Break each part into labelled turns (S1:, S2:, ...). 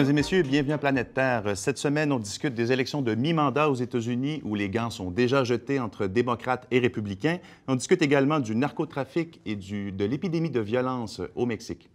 S1: Mesdames et messieurs, bienvenue à Planète Terre. Cette semaine, on discute des élections de mi-mandat aux États-Unis où les gants sont déjà jetés entre démocrates et républicains. On discute également du narcotrafic et de l'épidémie de violence au Mexique.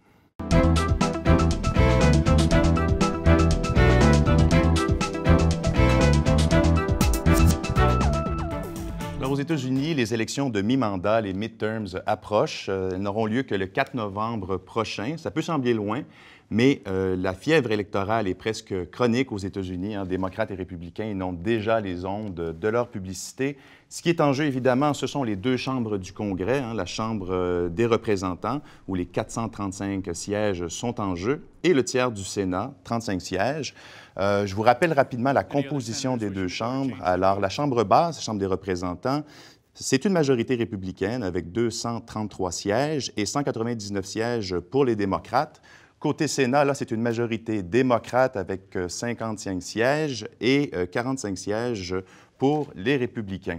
S1: Alors, aux États-Unis, les élections de mi-mandat, les midterms, approchent. Elles n'auront lieu que le 4 novembre prochain. Ça peut sembler loin, mais la fièvre électorale est presque chronique aux États-Unis. Démocrates et républicains inondent déjà les ondes de leur publicité. Ce qui est en jeu, évidemment, ce sont les deux chambres du Congrès, la Chambre des représentants, où les 435 sièges sont en jeu, et le tiers du Sénat, 35 sièges. Je vous rappelle rapidement la composition des deux chambres. Alors, la Chambre basse, la Chambre des représentants, c'est une majorité républicaine avec 233 sièges et 199 sièges pour les démocrates. Côté Sénat, là, c'est une majorité démocrate avec 55 sièges et 45 sièges pour les républicains.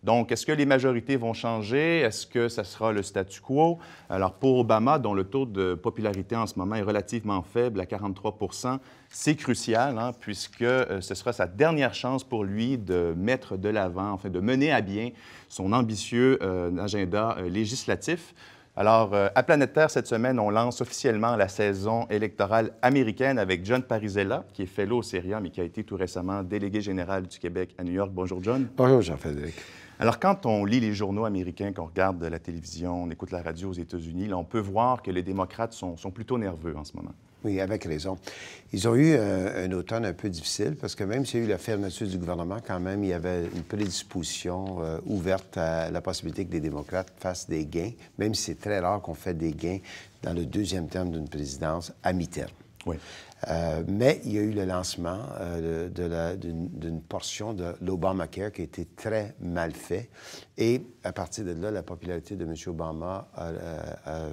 S1: Donc, est-ce que les majorités vont changer? Est-ce que ça sera le statu quo? Alors, pour Obama, dont le taux de popularité en ce moment est relativement faible, à 43 %, c'est crucial, puisque ce sera sa dernière chance pour lui de mettre de l'avant, enfin, de mener à bien son ambitieux agenda législatif. Alors, à Planète Terre, cette semaine, on lance officiellement la saison électorale américaine avec John Parisella, qui est fellow au CERIA, mais qui a été tout récemment délégué général du Québec à New York. Bonjour, John.
S2: Bonjour, Jean-Frédéric.
S1: Alors, quand on lit les journaux américains, qu'on regarde la télévision, on écoute la radio aux États-Unis, là, on peut voir que les démocrates sont plutôt nerveux en ce moment.
S2: Oui, avec raison. Ils ont eu un automne un peu difficile parce que même s'il y a eu la fermeture du gouvernement, quand même, il y avait une prédisposition ouverte à la possibilité que les démocrates fassent des gains, même si c'est très rare qu'on fait des gains dans le deuxième terme d'une présidence à mi-terme.
S1: Oui.
S2: Mais il y a eu le lancement d'une portion de l'Obamacare qui a été très mal fait. Et à partir de là, la popularité de M. Obama a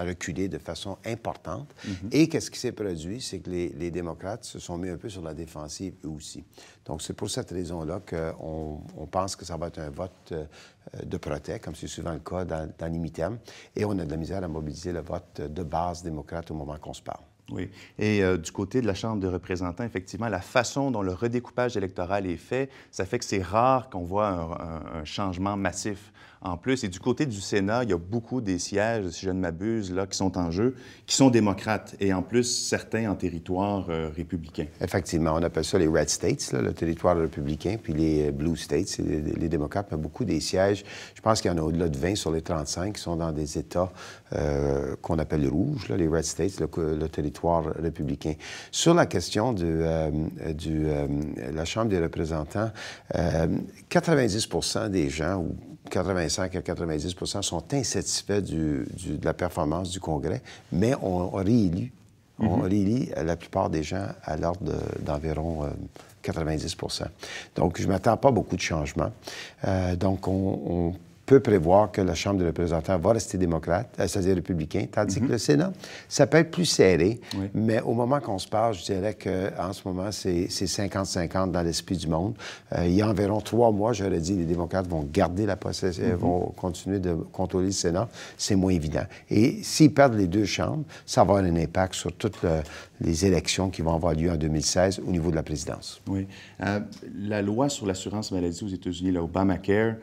S2: reculé de façon importante. Et qu'est-ce qui s'est produit? C'est que les démocrates se sont mis un peu sur la défensive eux aussi. Donc, c'est pour cette raison-là qu'on pense que ça va être un vote de protest, comme c'est souvent le cas dans les mi-termes. Et on a de la misère à mobiliser le vote de base démocrate au moment qu'on se parle.
S1: Oui. Et du côté de la Chambre des représentants, effectivement, la façon dont le redécoupage électoral est fait, ça fait que c'est rare qu'on voit un changement massif en plus. Et du côté du Sénat, il y a beaucoup des sièges, si je ne m'abuse, là, qui sont en jeu, qui sont démocrates, et en plus, certains en territoire républicain.
S2: Effectivement, on appelle ça les Red States, là, le territoire républicain, puis les Blue States, c'est les démocrates, mais beaucoup des sièges. Je pense qu'il y en a au-delà de 20 sur les 35 qui sont dans des États qu'on appelle rouges, là, les Red States, le territoire républicain. Sur la question de la Chambre des représentants, 90 % des gens, ou 85 à 90 % sont insatisfaits de la performance du Congrès, mais on réélit. On réélit la plupart des gens à l'ordre d'environ 90 %. Donc, je ne m'attends pas à beaucoup de changements. Donc, on peut prévoir que la Chambre des représentants va rester démocrate, c'est-à-dire républicain, tandis que le Sénat, ça peut être plus serré, mais au moment qu'on se parle, je dirais qu'en ce moment, c'est 50-50 dans l'esprit du monde. Il y a environ 3 mois, j'aurais dit, les démocrates vont garder la possession, vont continuer de contrôler le Sénat. C'est moins évident. Et s'ils perdent les deux chambres, ça va avoir un impact sur toutes les élections qui vont avoir lieu en 2016 au niveau de la présidence.
S1: Oui. La loi sur l'assurance maladie aux États-Unis, l'Obamacare,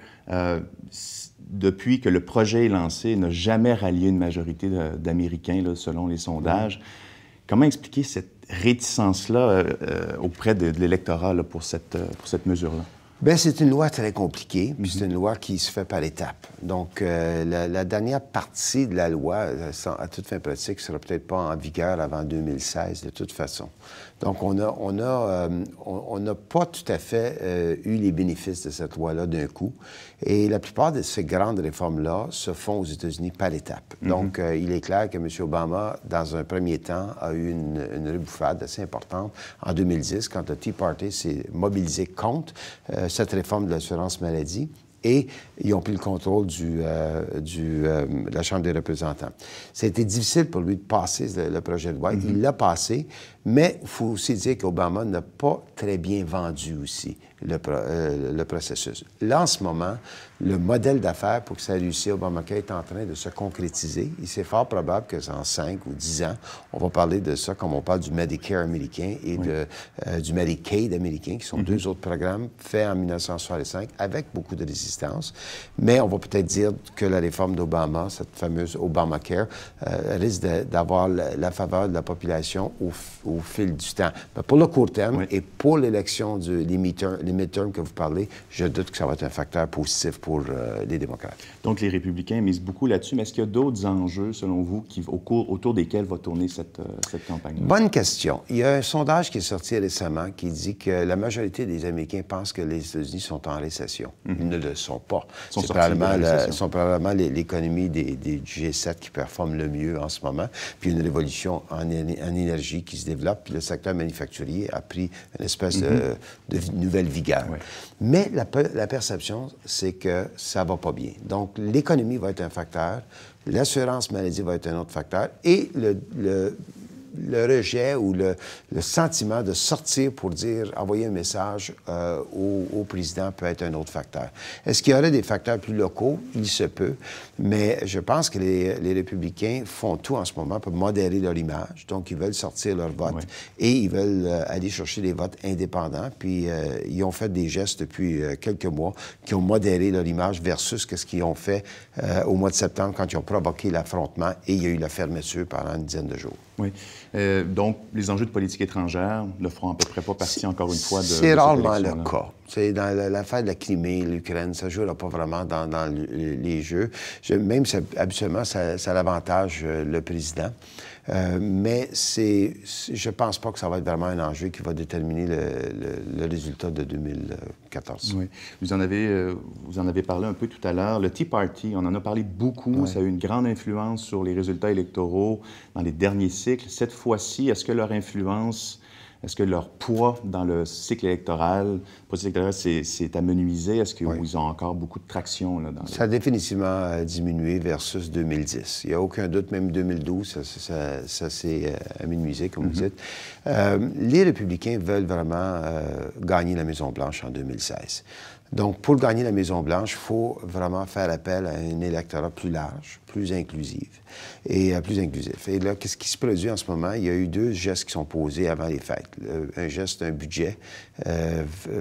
S1: depuis que le projet est lancé, n'a jamais rallié une majorité d'Américains, selon les sondages. Comment expliquer cette réticence-là auprès de l'électorat pour cette mesure-là?
S2: Bien, c'est une loi très compliquée, puis c'est une loi qui se fait par étapes. Donc, la dernière partie de la loi, à toute fin pratique, ne sera peut-être pas en vigueur avant 2016, de toute façon. Donc, on n'a pas tout à fait eu les bénéfices de cette loi-là d'un coup. Et la plupart de ces grandes réformes-là se font aux États-Unis par étapes. Donc, il est clair que M. Obama, dans un premier temps, a eu une rebouffade assez importante en 2010, quand le Tea Party s'est mobilisé contre cette réforme de l'assurance maladie. et ils ont pris le contrôle de la Chambre des représentants. Ça a été difficile pour lui de passer le projet de loi. Il l'a passé, mais il faut aussi dire qu'Obama n'a pas très bien vendu aussi le processus. Là, en ce moment, le modèle d'affaires pour que ça réussisse, Obamacare est en train de se concrétiser. Et c'est fort probable que dans 5 ou 10 ans, on va parler de ça comme on parle du Medicare américain et du Medicaid américain, qui sont deux autres programmes faits en 1965 avec beaucoup de résistance. Mais on va peut-être dire que la réforme d'Obama, cette fameuse Obamacare, risque d'avoir la faveur de la population au fil du temps. Mais pour le court terme et pour l'élection les midterms que vous parlez, je doute que ça va être un facteur positif pour les démocrates.
S1: Donc, les républicains misent beaucoup là-dessus, mais est-ce qu'il y a d'autres enjeux, selon vous, autour desquels va tourner cette campagne-là?
S2: Bonne question. Il y a un sondage qui est sorti récemment qui dit que la majorité des Américains pensent que les États-Unis sont en récession. Ils ne le sont pas. C'est probablement l'économie du G7 qui performe le mieux en ce moment, puis une révolution en énergie qui se développe, puis le secteur manufacturier a pris une espèce de nouvelle vigueur. Mais la perception, c'est que ça va pas bien. Donc, l'économie va être un facteur, l'assurance maladie va être un autre facteur, et le rejet ou le sentiment de sortir pour envoyer un message au président peut être un autre facteur. Est-ce qu'il y aurait des facteurs plus locaux? Il se peut, mais je pense que les républicains font tout en ce moment pour modérer leur image. Donc, ils veulent sortir leur vote et ils veulent aller chercher des votes indépendants. Puis, ils ont fait des gestes depuis quelques mois qui ont modéré leur image versus ce qu'ils ont fait au mois de septembre quand ils ont provoqué l'affrontement et il y a eu la fermeture pendant une dizaine de jours.
S1: Oui. Donc, les enjeux de politique étrangère ne feront à peu près pas partie, encore une fois, de
S2: C'est rarement le cas. C'est dans l'affaire de la Crimée, l'Ukraine, ça ne jouera pas vraiment dans les jeux. Même si, habituellement, ça l'avantage le président. Mais je pense pas que ça va être vraiment un enjeu qui va déterminer le résultat de 2014.
S1: Oui. Vous en avez parlé un peu tout à l'heure. Le Tea Party, on en a parlé beaucoup. Ça a eu une grande influence sur les résultats électoraux dans les derniers cycles. Cette fois-ci, est-ce que leur poids dans le cycle électoral, s'est amenuisé? Est-ce qu'ils ont encore beaucoup de traction?
S2: Ça a définitivement diminué versus 2010. Il n'y a aucun doute, même 2012, ça s'est amenuisé, comme vous dites. Les républicains veulent vraiment gagner la Maison-Blanche en 2016. Donc, pour gagner la Maison-Blanche, il faut vraiment faire appel à un électorat plus large, plus inclusif. Et là, qu'est-ce qui se produit en ce moment? Il y a eu 2 gestes qui sont posés avant les fêtes. Un budget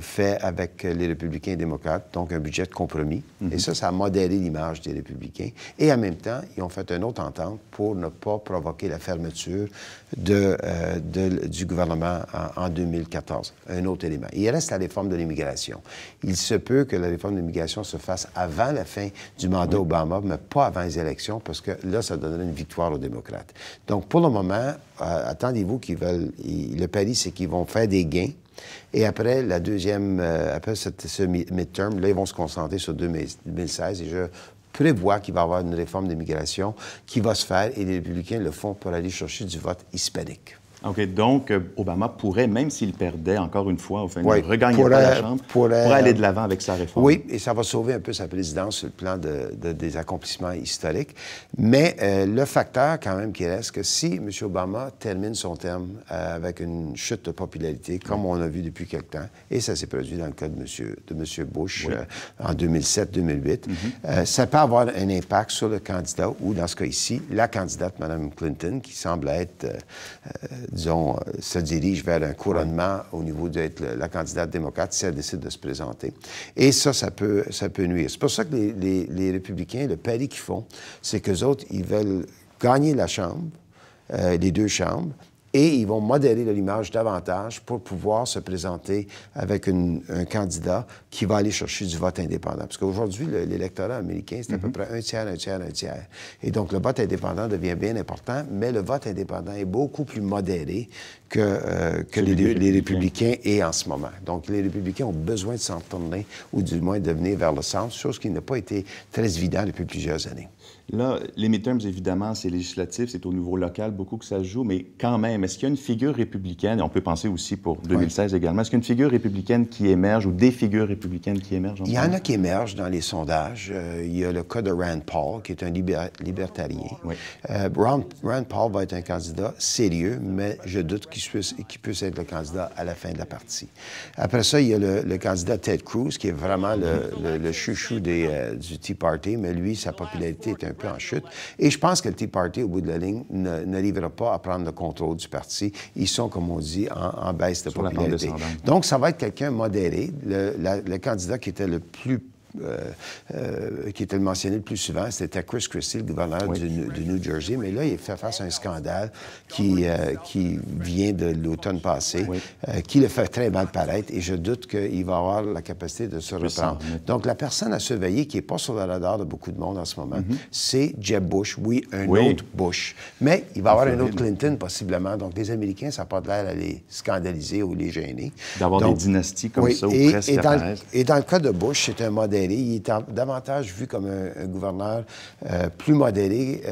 S2: fait avec les républicains et démocrates, donc un budget de compromis. Et ça a modéré l'image des républicains. Et en même temps, ils ont fait une autre entente pour ne pas provoquer la fermeture du gouvernement en 2014. Un autre élément. Il reste la réforme de l'immigration. Il se peut que la réforme de l'immigration se fasse avant la fin du mandat Obama, mais pas avant les élections, parce que là, ça donnerait une victoire aux démocrates. Donc, pour le moment, attendez-vous le pari, c'est qu'ils vont faire des gains. Et après après ce midterm, là, ils vont se concentrer sur 2016. Et je prévois qu'il va y avoir une réforme d'immigration qui va se faire, et les républicains le font pour aller chercher du vote hispanique.
S1: OK. Donc, Obama pourrait, même s'il perdait, encore une fois, il ne regagnait pas la Chambre, pourrait aller de l'avant avec sa réforme.
S2: Oui, et ça va sauver un peu sa présidence sur le plan des accomplissements historiques. Mais le facteur, quand même, qui reste, que si M. Obama termine son terme avec une chute de popularité, comme on a vu depuis quelque temps, et ça s'est produit dans le cas de M. Bush en 2007-2008, ça peut avoir un impact sur le candidat, ou dans ce cas ici, la candidate, Mme Clinton, qui semble être... disons, se dirige vers un couronnement au niveau d'être la candidate démocrate si elle décide de se présenter. Et ça peut nuire. C'est pour ça que les républicains, le pari qu'ils font, c'est qu'eux autres, ils veulent gagner la Chambre, les 2 chambres, et ils vont modérer leur image davantage pour pouvoir se présenter avec un candidat qui va aller chercher du vote indépendant. Parce qu'aujourd'hui, l'électorat américain, c'est à peu près un tiers. Et donc, le vote indépendant devient bien important, mais le vote indépendant est beaucoup plus modéré que les républicains et en ce moment. Donc, les républicains ont besoin de s'en tourner, ou du moins de venir vers le centre, chose qui n'a pas été très évidente depuis plusieurs années.
S1: Là, les midterms, évidemment, c'est législatif, c'est au niveau local, beaucoup que ça se joue, mais quand même, est-ce qu'il y a une figure républicaine, et on peut penser aussi pour 2016 également, est-ce qu'il y a une figure républicaine qui émerge ou des figures républicaines qui émergent?
S2: Il y en a qui émergent dans les sondages. Il y a le cas de Rand Paul, qui est un libertarien.
S1: Oui.
S2: Rand Paul va être un candidat sérieux, mais je doute qu'il puisse être le candidat à la fin de la partie. Après ça, il y a le candidat Ted Cruz, qui est vraiment le chouchou du Tea Party, mais lui, sa popularité est un peu en chute. Et je pense que le Tea Party, au bout de la ligne, n'arrivera pas à prendre le contrôle du parti. Ils sont, comme on dit, en baisse de popularité. Donc, ça va être quelqu'un modéré. Le candidat qui était le plus qui était mentionné le plus souvent, c'était Chris Christie, le gouverneur du New Jersey. Mais là, il fait face à un scandale qui vient de l'automne passé, qui le fait très mal paraître, et je doute qu'il va avoir la capacité de se reprendre. Donc, la personne à surveiller, qui n'est pas sur le radar de beaucoup de monde en ce moment, c'est Jeb Bush. Oui, un autre Bush. Mais il va y avoir un autre Clinton, possiblement. Donc, les Américains, ça n'a pas l'air à les scandaliser ou les gêner.
S1: D'avoir des dynasties comme ça, ou presque
S2: et dans le cas de Bush, c'est un modéré. Il est davantage vu comme un gouverneur plus modéré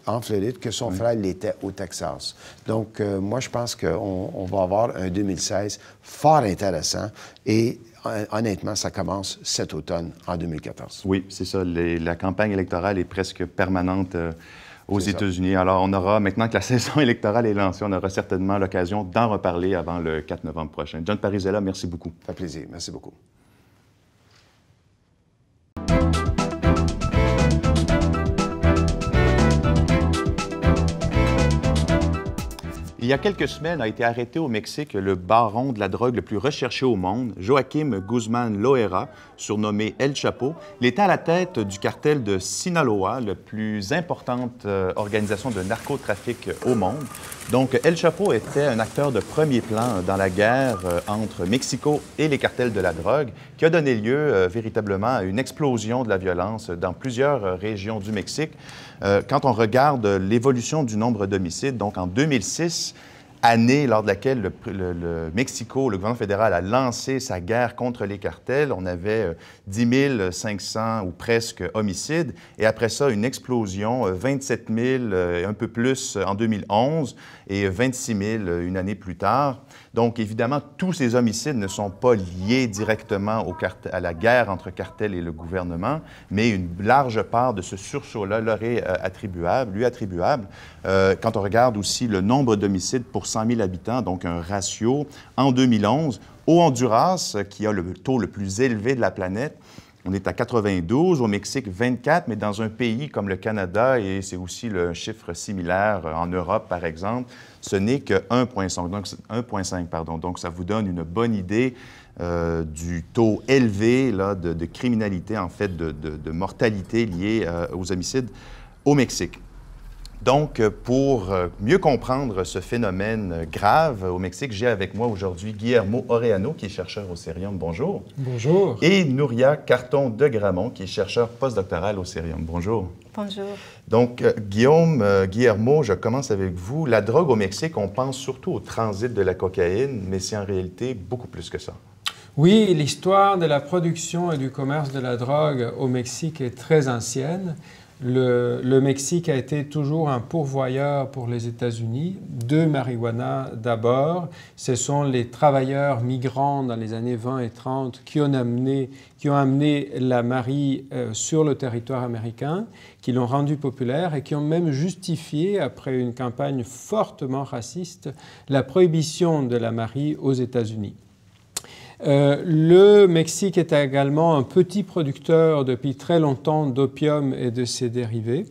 S2: en Floride que son frère l'était au Texas. Donc, moi, je pense qu'on va avoir un 2016 fort intéressant et honnêtement, ça commence cet automne, en 2014.
S1: Oui, c'est ça. La campagne électorale est presque permanente aux États-Unis. Alors, on aura, maintenant que la saison électorale est lancée, on aura certainement l'occasion d'en reparler avant le 4 novembre prochain. John Parisella, merci beaucoup.
S2: Ça fait plaisir. Merci beaucoup.
S1: Il y a quelques semaines a été arrêté au Mexique le baron de la drogue le plus recherché au monde, Joaquim Guzmán Loera, surnommé El Chapo. Il était à la tête du cartel de Sinaloa, la plus importante organisation de narcotrafic au monde. Donc, El Chapo était un acteur de premier plan dans la guerre entre Mexico et les cartels de la drogue, qui a donné lieu véritablement à une explosion de la violence dans plusieurs régions du Mexique. Quand on regarde l'évolution du nombre d'homicides, donc en 2006, année lors de laquelle le Mexico, le gouvernement fédéral, a lancé sa guerre contre les cartels. On avait 10 500 ou presque homicides. Et après ça, une explosion, 27 000, un peu plus en 2011 et 26 000 une année plus tard. Donc, évidemment, tous ces homicides ne sont pas liés directement à la guerre entre cartels et le gouvernement, mais une large part de ce sursaut-là leur est attribuable. Quand on regarde aussi le nombre d'homicides pour 100 000 habitants, donc un ratio, en 2011, au Honduras, qui a le taux le plus élevé de la planète, on est à 92, au Mexique 24, mais dans un pays comme le Canada, et c'est aussi le chiffre similaire en Europe, par exemple, ce n'est que 1,5. Donc, ça vous donne une bonne idée du taux élevé là, de criminalité, en fait, de mortalité liée aux homicides au Mexique. Donc, pour mieux comprendre ce phénomène grave au Mexique, j'ai avec moi aujourd'hui Guillermo Oreano, qui est chercheur au Cerium. Bonjour.
S3: Bonjour.
S1: Et Nouria Carton de Gramont, qui est chercheur postdoctoral au Cerium. Bonjour.
S4: Bonjour.
S1: Donc, Guillermo, je commence avec vous. La drogue au Mexique, on pense surtout au transit de la cocaïne, mais c'est en réalité beaucoup plus que ça.
S3: Oui, l'histoire de la production et du commerce de la drogue au Mexique est très ancienne. Le Mexique a été toujours un pourvoyeur pour les États-Unis de marijuana d'abord. Ce sont les travailleurs migrants dans les années 20 et 30 qui ont amené la mari sur le territoire américain, qui l'ont rendue populaire et qui ont même justifié, après une campagne fortement raciste, la prohibition de la mari aux États-Unis. Le Mexique est également un petit producteur depuis très longtemps d'opium et de ses dérivés.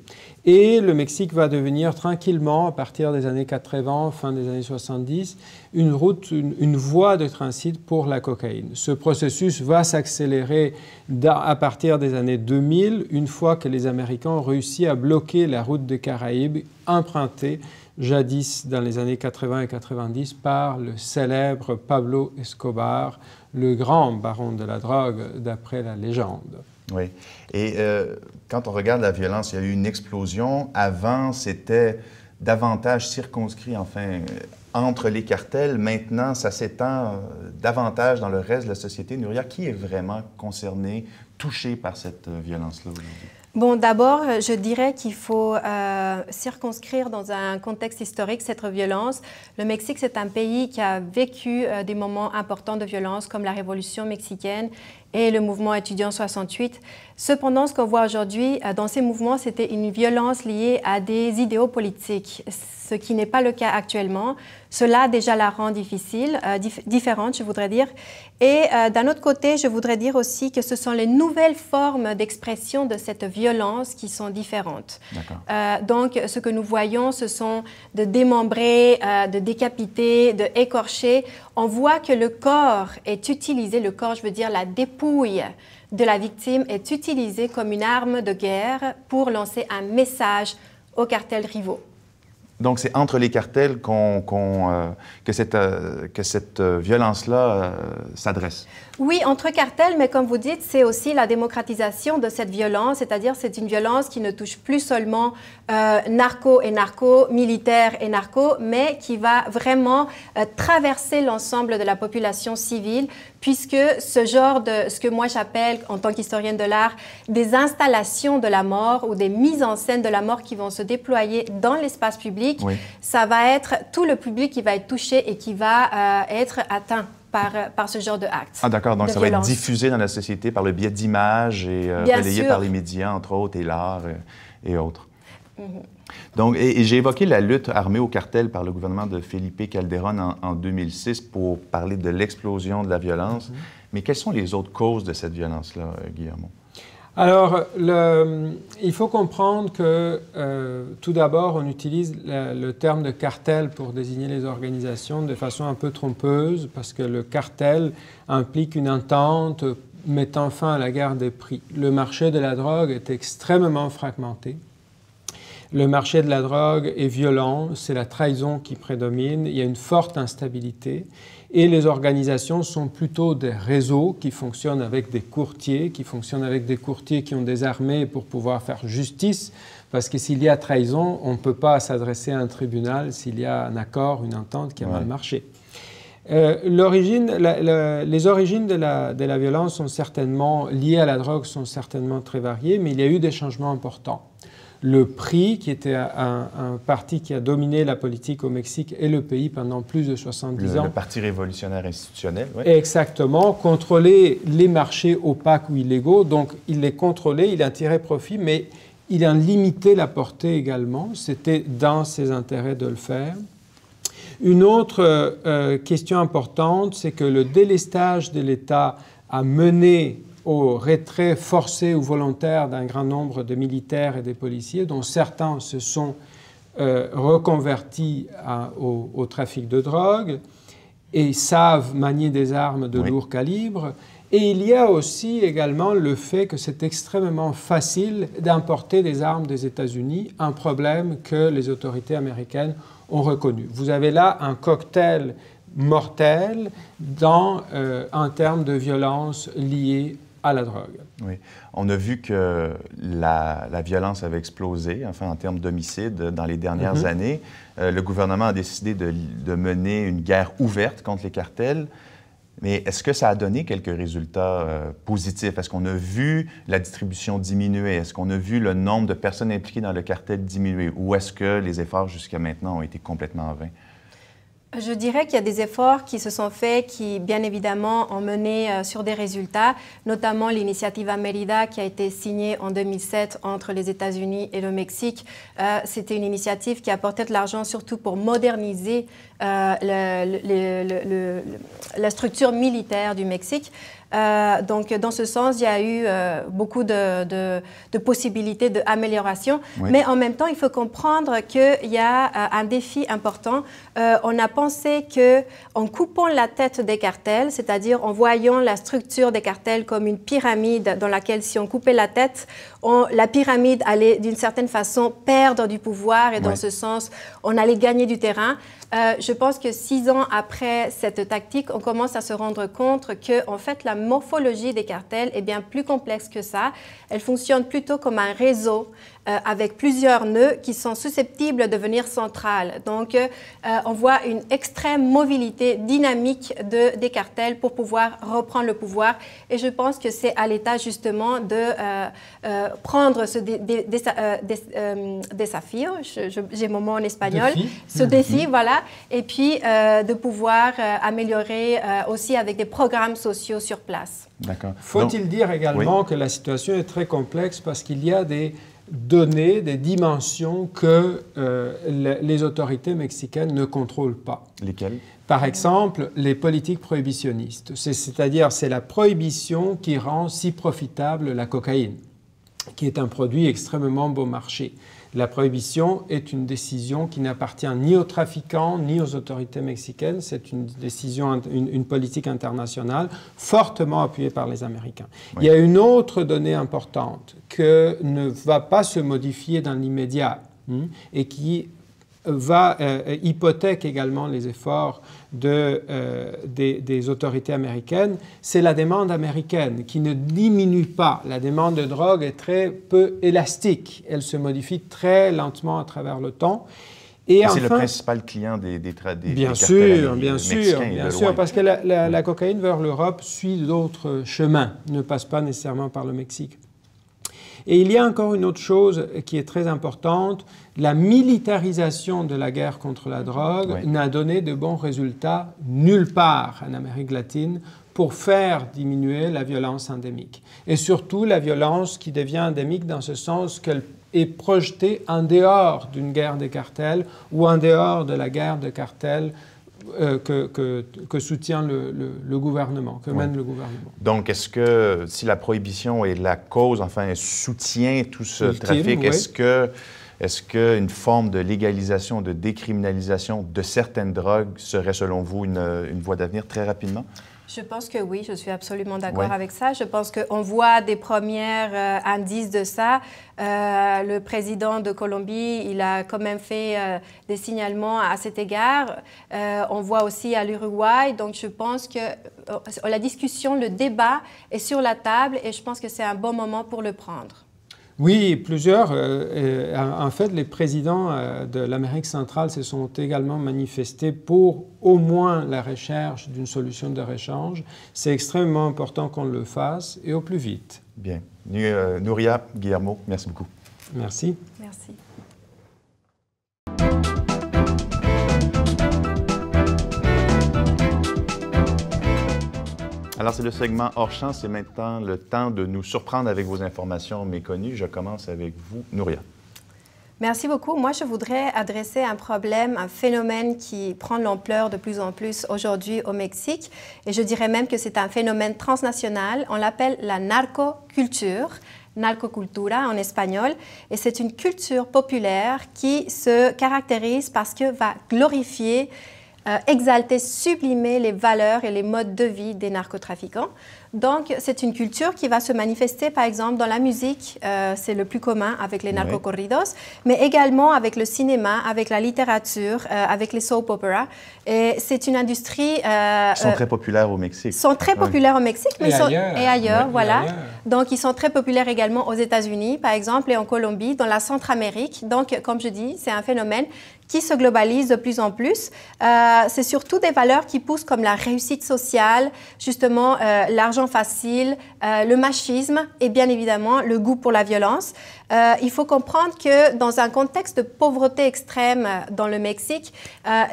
S3: Et le Mexique va devenir tranquillement, à partir des années 80, fin des années 70, une voie de transit pour la cocaïne. Ce processus va s'accélérer à partir des années 2000, une fois que les Américains ont réussi à bloquer la route des Caraïbes empruntée jadis dans les années 80 et 90 par le célèbre Pablo Escobar, le grand baron de la drogue d'après la légende.
S1: Oui. Et quand on regarde la violence, il y a eu une explosion. Avant, c'était davantage circonscrit, enfin, entre les cartels. Maintenant, ça s'étend davantage dans le reste de la société. Nouria, qui est vraiment concerné, touché par cette violence-là aujourd'hui?
S4: Bon, d'abord, je dirais qu'il faut circonscrire dans un contexte historique cette violence. Le Mexique, c'est un pays qui a vécu des moments importants de violence comme la Révolution mexicaine et le mouvement étudiant 68. Cependant, ce qu'on voit aujourd'hui dans ces mouvements, c'était une violence liée à des idéaux politiques, ce qui n'est pas le cas actuellement. Cela déjà la rend difficile, différente, je voudrais dire. Et d'un autre côté, je voudrais dire aussi que ce sont les nouvelles formes d'expression de cette violence qui sont différentes. Donc, ce que nous voyons, ce sont de démembrer, de décapiter, de écorcher. On voit que le corps est utilisé, le corps, je veux dire la dépouille de la victime, est utilisé comme une arme de guerre pour lancer un message aux cartels rivaux.
S1: Donc, c'est entre les cartels que cette violence-là s'adresse.
S4: Oui, entre cartels, mais comme vous dites, c'est aussi la démocratisation de cette violence, c'est-à-dire c'est une violence qui ne touche plus seulement narco et narco, militaires et narco, mais qui va vraiment traverser l'ensemble de la population civile, puisque ce genre de, ce que moi j'appelle, en tant qu'historienne de l'art, des installations de la mort ou des mises en scène de la mort qui vont se déployer dans l'espace public, ça va être tout le public qui va être touché et qui va être atteint par ce genre de actes.
S1: Ah d'accord, donc ça va être diffusé dans la société par le biais d'images et relayé par les médias, entre autres, et l'art et autres. Donc, et j'ai évoqué la lutte armée au cartel par le gouvernement de Felipe Calderón en 2006 pour parler de l'explosion de la violence. Mais quelles sont les autres causes de cette violence-là, Guillermo?
S3: Alors, il faut comprendre que, tout d'abord, on utilise le terme de cartel pour désigner les organisations de façon un peu trompeuse, parce que le cartel implique une entente mettant fin à la guerre des prix. Le marché de la drogue est extrêmement fragmenté. Le marché de la drogue est violent, c'est la trahison qui prédomine, il y a une forte instabilité. Et les organisations sont plutôt des réseaux qui fonctionnent avec des courtiers, qui ont des armées pour pouvoir faire justice, parce que s'il y a trahison, on ne peut pas s'adresser à un tribunal s'il y a un accord, une entente qui a mal marché. Les origines de la violence sont certainement liées à la drogue, sont certainement très variées, mais il y a eu des changements importants. Le PRI, qui était un parti qui a dominé la politique au Mexique et le pays pendant plus de 70 ans. Le
S1: Parti révolutionnaire institutionnel, oui.
S3: Exactement, contrôlait les marchés opaques ou illégaux, donc il les contrôlait, il en tirait profit, mais il en limitait la portée également. C'était dans ses intérêts de le faire. Une autre question importante, c'est que le délestage de l'État a mené au retrait forcé ou volontaire d'un grand nombre de militaires et de policiers, dont certains se sont reconvertis au trafic de drogue et savent manier des armes de lourd calibre. Et il y a aussi également le fait que c'est extrêmement facile d'importer des armes des États-Unis, un problème que les autorités américaines ont reconnu. Vous avez là un cocktail mortel en termes de violence liée à la drogue.
S1: Oui. On a vu que la violence avait explosé, enfin, en termes d'homicides dans les dernières années. Le gouvernement a décidé de mener une guerre ouverte contre les cartels. Mais est-ce que ça a donné quelques résultats positifs? Est-ce qu'on a vu la distribution diminuer? Est-ce qu'on a vu le nombre de personnes impliquées dans le cartel diminuer? Ou est-ce que les efforts jusqu'à maintenant ont été complètement vains?
S4: Je dirais qu'il y a des efforts qui se sont faits, qui bien évidemment ont mené sur des résultats, notamment l'initiative Mérida qui a été signée en 2007 entre les États-Unis et le Mexique. C'était une initiative qui apportait de l'argent surtout pour moderniser la structure militaire du Mexique. Donc, dans ce sens, il y a eu beaucoup de possibilités d'amélioration. Mais en même temps, il faut comprendre qu'il y a un défi important. On a pensé qu'en coupant la tête des cartels, c'est-à-dire en voyant la structure des cartels comme une pyramide dans laquelle, si on coupait la tête, la pyramide allait d'une certaine façon perdre du pouvoir et dans ce sens, on allait gagner du terrain. Je pense que 6 ans après cette tactique, on commence à se rendre compte que, en fait, la morphologie des cartels est bien plus complexe que ça. Elle fonctionne plutôt comme un réseau avec plusieurs nœuds qui sont susceptibles de devenir centrales. Donc, on voit une extrême mobilité dynamique des cartels pour pouvoir reprendre le pouvoir. Et je pense que c'est à l'État justement de prendre ce défi, j'ai mon mot en espagnol, ce défi, voilà, et puis de pouvoir améliorer aussi avec des programmes sociaux sur place.
S1: D'accord.
S3: Faut-il dire également que la situation est très complexe parce qu'il y a des données, des dimensions que les autorités mexicaines ne contrôlent pas.
S1: Lesquelles?
S3: Par exemple, les politiques prohibitionnistes. C'est-à-dire, c'est la prohibition qui rend si profitable la cocaïne, qui est un produit extrêmement bon marché. La prohibition est une décision qui n'appartient ni aux trafiquants ni aux autorités mexicaines. C'est une décision, une politique internationale fortement appuyée par les Américains. Oui. Il y a une autre donnée importante que ne va pas se modifier dans l'immédiat et qui hypothèque également les efforts des autorités américaines, c'est la demande américaine qui ne diminue pas. La demande de drogue est très peu élastique. Elle se modifie très lentement à travers le temps. Et
S1: c'est le principal client des
S3: bien sûr, parce que la cocaïne vers l'Europe suit d'autres chemins, ne passe pas nécessairement par le Mexique. Et il y a encore une autre chose qui est très importante. La militarisation de la guerre contre la drogue n'a donné de bons résultats nulle part en Amérique latine pour faire diminuer la violence endémique. Et surtout la violence qui devient endémique dans ce sens qu'elle est projetée en dehors d'une guerre des cartels ou en dehors de la guerre de cartels que soutient le gouvernement, que mène le gouvernement.
S1: Donc, est-ce que si la prohibition est la cause, enfin, soutient tout ce trafic, est-ce qu'une forme de légalisation, de décriminalisation de certaines drogues serait, selon vous, une voie d'avenir très rapidement?
S4: Je pense que oui, je suis absolument d'accord avec ça. Je pense qu'on voit des premiers indices de ça. Le président de Colombie, il a quand même fait des signalements à cet égard. On voit aussi à l'Uruguay. Donc, je pense que la discussion, le débat est sur la table et je pense que c'est un bon moment pour le prendre.
S3: Oui, plusieurs. En fait, les présidents de l'Amérique centrale se sont également manifestés pour au moins la recherche d'une solution de réchange. C'est extrêmement important qu'on le fasse et au plus vite.
S1: Bien. Nuria, Guillermo, merci beaucoup.
S3: Merci.
S4: Merci.
S1: Alors, c'est le segment hors champ. C'est maintenant le temps de nous surprendre avec vos informations méconnues. Je commence avec vous, Nuria.
S4: Merci beaucoup. Moi, je voudrais adresser un problème, un phénomène qui prend de l'ampleur de plus en plus aujourd'hui au Mexique. Et je dirais même que c'est un phénomène transnational. On l'appelle la narcoculture. Narcocultura en espagnol, et c'est une culture populaire qui se caractérise parce que va glorifier, exalter, sublimer les valeurs et les modes de vie des narcotrafiquants. Donc, c'est une culture qui va se manifester, par exemple, dans la musique, c'est le plus commun avec les narcocorridos, mais également avec le cinéma, avec la littérature, avec les soap operas. Et c'est une industrie...
S1: Ils sont très populaires au Mexique.
S4: Ils sont très populaires au Mexique, mais
S3: et
S4: ailleurs, voilà. Donc, ils sont très populaires également aux États-Unis, par exemple, et en Colombie, dans la Centramérique. Donc, comme je dis, c'est un phénomène qui se globalise de plus en plus. C'est surtout des valeurs qui poussent comme la réussite sociale, justement l'argent facile, le machisme et bien évidemment le goût pour la violence. Il faut comprendre que dans un contexte de pauvreté extrême dans le Mexique,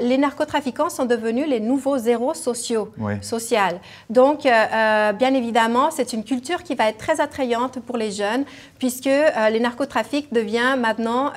S4: les narcotrafiquants sont devenus les nouveaux zéros sociaux. Donc, bien évidemment, c'est une culture qui va être très attrayante pour les jeunes puisque les narcotrafics devient maintenant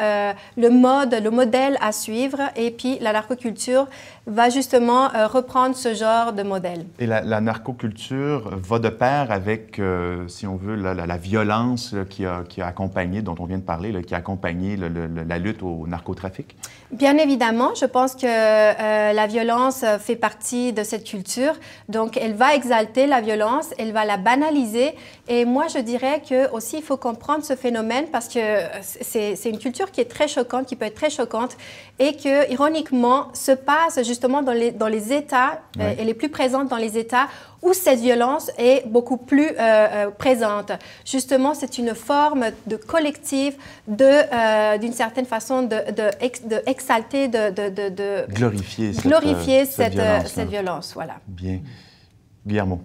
S4: le modèle à suivre et puis la narcoculture va justement reprendre ce genre de modèle.
S1: Et la narcoculture va de pair avec, si on veut, la violence qui a accompagné, dont on vient de parler, qui a accompagné la lutte au narcotrafic?
S4: Bien évidemment, je pense que la violence fait partie de cette culture. Donc, elle va exalter la violence, elle va la banaliser. Et moi, je dirais que aussi, il faut comprendre ce phénomène parce que c'est une culture qui est très choquante, qui peut être très choquante et que, ironiquement, se passe justement justement dans les États, elle est plus présente dans les États où cette violence est beaucoup plus présente. Justement, c'est une forme de collectif, d'une certaine façon, d'exalter, de glorifier cette violence. Voilà.
S1: Bien. Guillermo.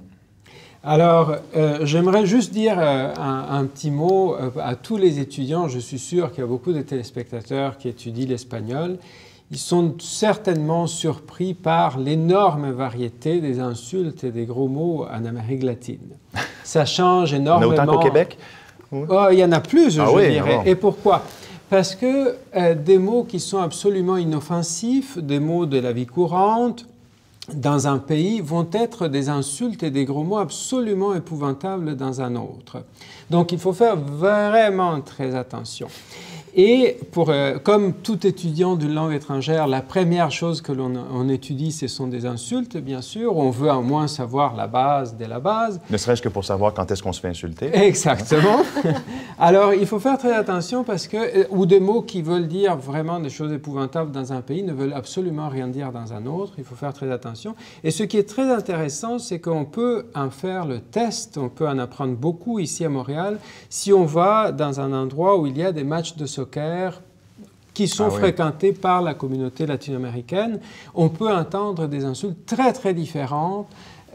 S3: Alors, j'aimerais juste dire un petit mot à tous les étudiants. Je suis sûr qu'il y a beaucoup de téléspectateurs qui étudient l'espagnol. Ils sont certainement surpris par l'énorme variété des insultes et des gros mots en Amérique latine. Ça change énormément.
S1: Il y en a autant qu'au Québec?
S3: Oh, il y en a plus, je dirais.
S1: Bon.
S3: Et pourquoi? Parce que des mots qui sont absolument inoffensifs, des mots de la vie courante, dans un pays, vont être des insultes et des gros mots absolument épouvantables dans un autre. Donc, il faut faire vraiment très attention. Et comme tout étudiant d'une langue étrangère, la première chose que l'on étudie, ce sont des insultes, bien sûr. On veut au moins savoir la base de la base.
S1: Ne serait-ce que pour savoir quand est-ce qu'on se fait insulter.
S3: Exactement. Alors, il faut faire très attention parce que, ou des mots qui veulent dire vraiment des choses épouvantables dans un pays ne veulent absolument rien dire dans un autre. Il faut faire très attention. Et ce qui est très intéressant, c'est qu'on peut en faire le test, on peut en apprendre beaucoup ici à Montréal, si on va dans un endroit où il y a des matchs de soccer qui sont fréquentés par la communauté latino-américaine. On peut entendre des insultes très, très différentes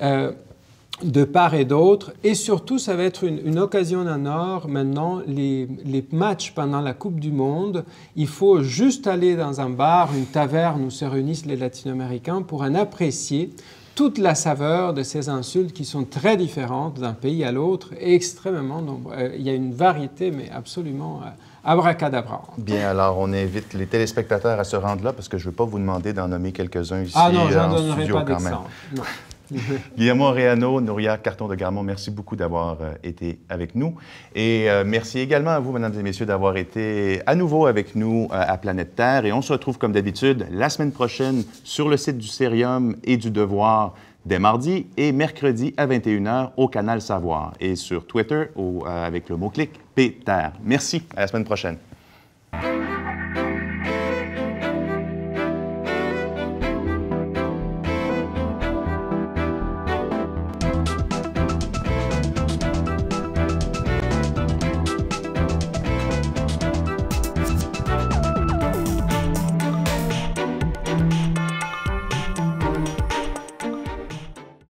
S3: de part et d'autre. Et surtout, ça va être une occasion en or. Maintenant, les matchs pendant la Coupe du Monde, il faut juste aller dans un bar, une taverne où se réunissent les latino-américains pour en apprécier toute la saveur de ces insultes qui sont très différentes d'un pays à l'autre et extrêmement nombreuses. Il y a une variété, mais absolument abracadabra.
S1: Bien, alors on invite les téléspectateurs à se rendre là parce que je ne veux pas vous demander d'en nommer quelques-uns ici
S3: Ah non, j'en
S1: en
S3: donnerai
S1: studio
S3: pas
S1: quand même.
S3: Non.
S1: Guillermo Arellano, Nouria Carton de Garmon, merci beaucoup d'avoir été avec nous. Et merci également à vous, mesdames et messieurs, d'avoir été à nouveau avec nous à Planète Terre. Et on se retrouve comme d'habitude la semaine prochaine sur le site du Cérium et du Devoir dès mardi et mercredi à 21h au Canal Savoir et sur Twitter avec le mot-clic PTER. Merci, à la semaine prochaine.